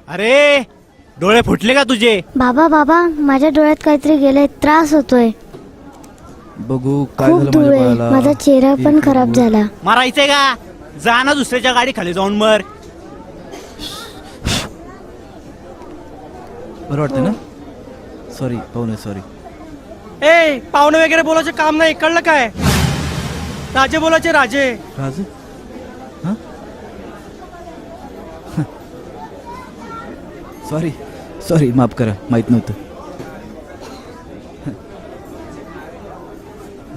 अरे डोळे फुटले का तुझे? बाबा बाबा माझ्या डोळ्यात काहीतरी गेलंय, त्रास होतोय. बघू काय खूप झालं धूळ माझ्या आहे, बाळाला. माझा चेहरा पण एक खराब मिनिट. झाला. मारायचंय का? जा ना दुसऱ्याच्या गाडी खाली जाऊन मर. बरं वाटतं ना? सॉरी पाहुणे सॉरी. ए पाहुणे वगैरे बोलायचे काम नाही, कळलं काय? राजे बोलायचे राजे. राज हां सॉरी सॉरी माफ करा, माहित नव्हतं.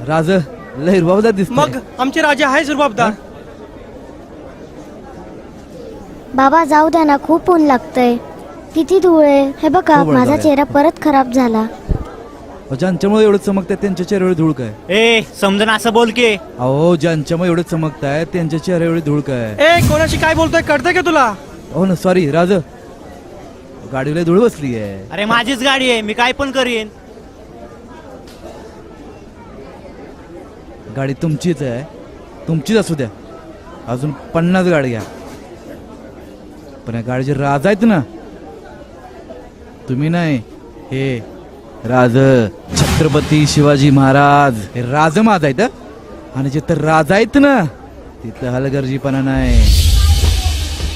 राज लय रुबाबदार दिसतोय. मग आमचे राजे आहे रुबाबदार. बाबा जाऊ द्या ना, खूप ऊन लागतंय. किती धूळ आहे हे बघा. खूप ऊन माझा लागलंय. चेहरा परत खराब झाला. ज्यांच्यामुळे एवढं चमकताय त्यांच्या चेहऱ्यावर धूळ काय? ए समजून असं बोल की. अहो ज्यांच्यामुळे एवढं चमकताय त्यांच्या चेहऱ्यावर धूळ काय? ए कोणाशी काय बोलतोय कळतंय का तुला? हो ना सॉरी राज, गाडीला धूळ बसली आहे. अरे माझीच गाडी आहे, मी काय पण करीन. गाडी तुमचीच आहे, तुमचीच असू द्या. अजून 50 गाड्या, पण या गाडीचे राज आहेत ना, तुम्ही नाही. हे राज छत्रपती शिवाजी महाराज हे राज माझ आहेत. आणि जिथं राज आहेत ना तिथं हलगर्जीपणा नाही.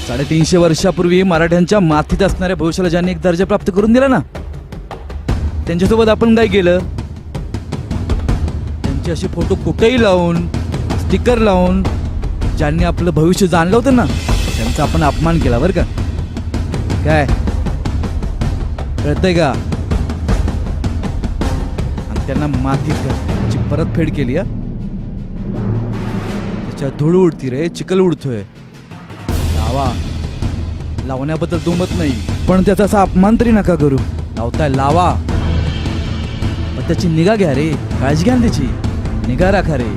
350 वर्षापूर्वी मराठ्यांच्या माथीत असणाऱ्या भविष्याला ज्यांनी एक दर्जा प्राप्त करून दिला ना, त्यांच्यासोबत आपण काय केलं? त्यांचे असे फोटो कुठेही लावून, स्टिकर लावून ज्यांनी आपलं भविष्य जाणलं होतं ना, त्यांचा आपण अपमान केला बरं का. काय कळतंय का? आणि त्यांना मातीची परतफेड केली. त्याच्या धूळ उडती रे, चिखल उडतोय. लावा, लावण्याबद्दल दुमत नाही, पण त्याचा असा अपमान तरी नका करू. लावताय लावा, पण त्याची निगा घ्या रे, काळजी घ्या ना त्याची, निगा राखा रे.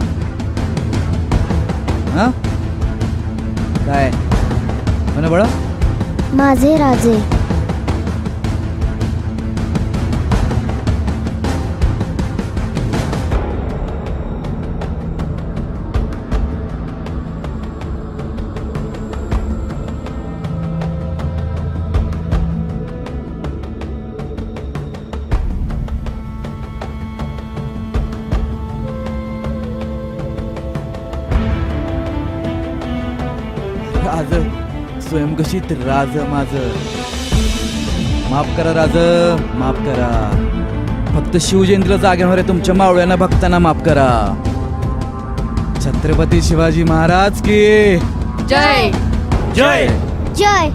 हा काय म्हणा बळा? माझे राजे. राज स्वयंघोषित राज माझ. माफ करा राज, माफ करा. फक्त शिवजयंतीला जागे होणाऱ्या तुमच्या मावळ्यांना भक्तांना माफ करा. छत्रपती शिवाजी महाराज की जय. जय. जय.